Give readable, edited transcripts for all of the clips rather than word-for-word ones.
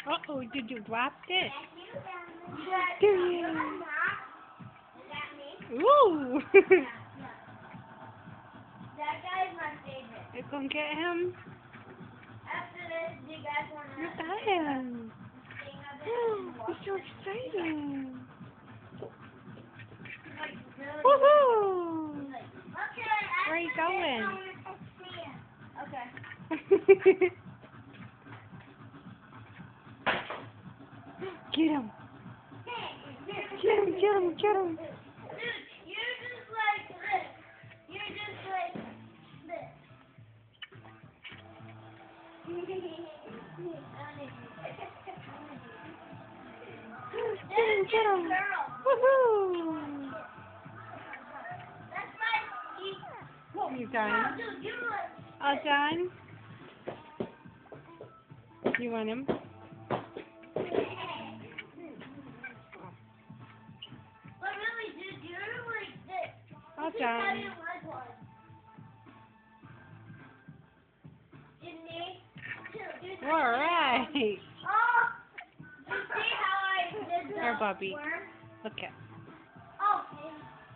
Uh-oh, did you drop it? Did you? Ooh! That guy's my favorite. You gonna get him? After this, do you guys want to You got him! sing a bit? He's so excited! Like, really? Woohoo! Like, okay, Where are you after going? this, I want to see it. Okay. Get him! Get him! Get him! Get him! Dude, you're just like this. You're just like this. Get him! Get him! Woohoo! That's my You done? dude, you like. All done? You want him? But really, dude, you're like this. All This is how done. you like one. Didn't they? Dude, Alright. Oh! You see how I did the Here, Bobby. worm? Look at. Oh,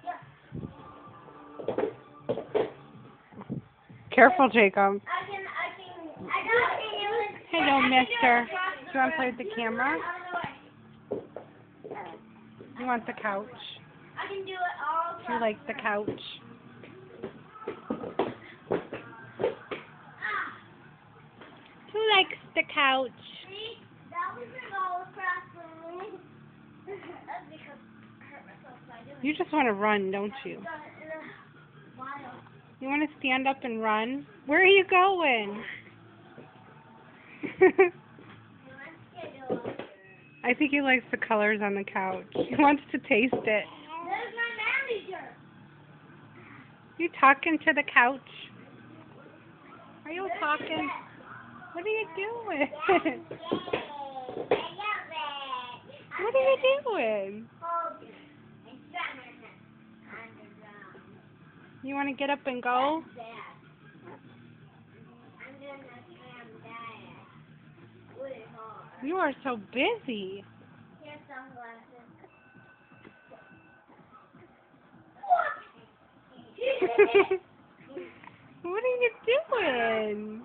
yeah. Careful, Jacob. I got it. Hello, mister. Do you want to play with the camera? Out of the way. You want the couch? I can do it all. Do you like the couch? Who likes the couch? See? That was an all across the room. That's because I hurt myself by doing You just want to run, don't you? it. Done it in a while. You want to stand up and run? Where are you going? I think he likes the colors on the couch. He wants to taste it. There's my manager. You talking to the couch? Are you talking? What are you doing? What are you doing? You want to get up and go? You are so busy. Here's sunglasses. What are you doing?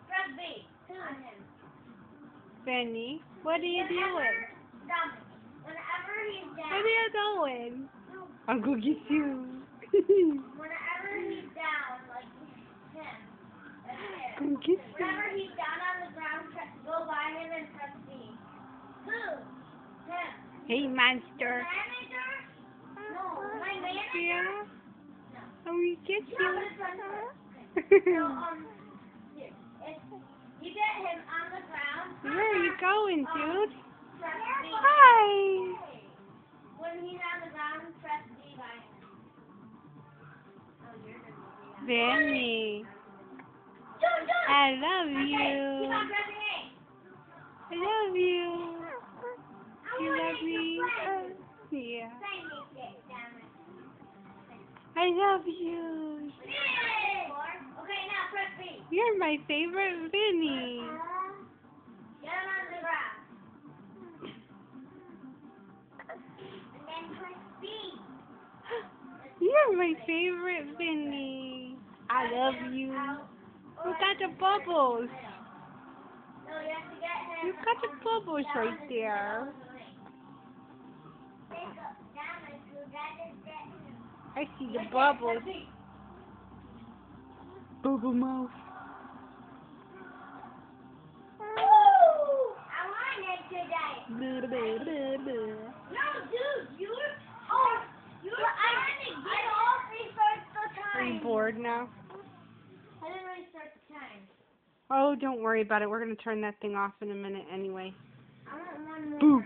Press B. Benny, what are you doing? Whenever he's What down. are you doing? I'll go get you. Whenever he's down, like him. Go get you. Whenever he's down on the ground, go by him and press B. Who? Him. Hey, monster. Manager? No, my manager? Yeah. No. Oh, we get No, you. this one. So, here. If you get him on the ground. Where are you going, dude? Press B. Hi. When he's on the ground, press B by him. Oh, you're gonna be Benny, Dude. I love Okay, you. keep on pressing A. I love you. I You want love it to me? play. Yeah. Play me, damn it. I love you. Okay, now press B. You're my favorite Benny. Get him on the ground. And then press B. You're my favorite Benny. I love you. Look at the bubbles. No, you have to get him. You've got the bubbles right there. I see the bubbles. Bubble mouth. I want it today. Blah, blah, blah, blah. No, dude, I all restart the Are you time. bored now? I didn't restart the time. Oh, don't worry about it. We're going to turn that thing off in a minute anyway. I want one more. Boo.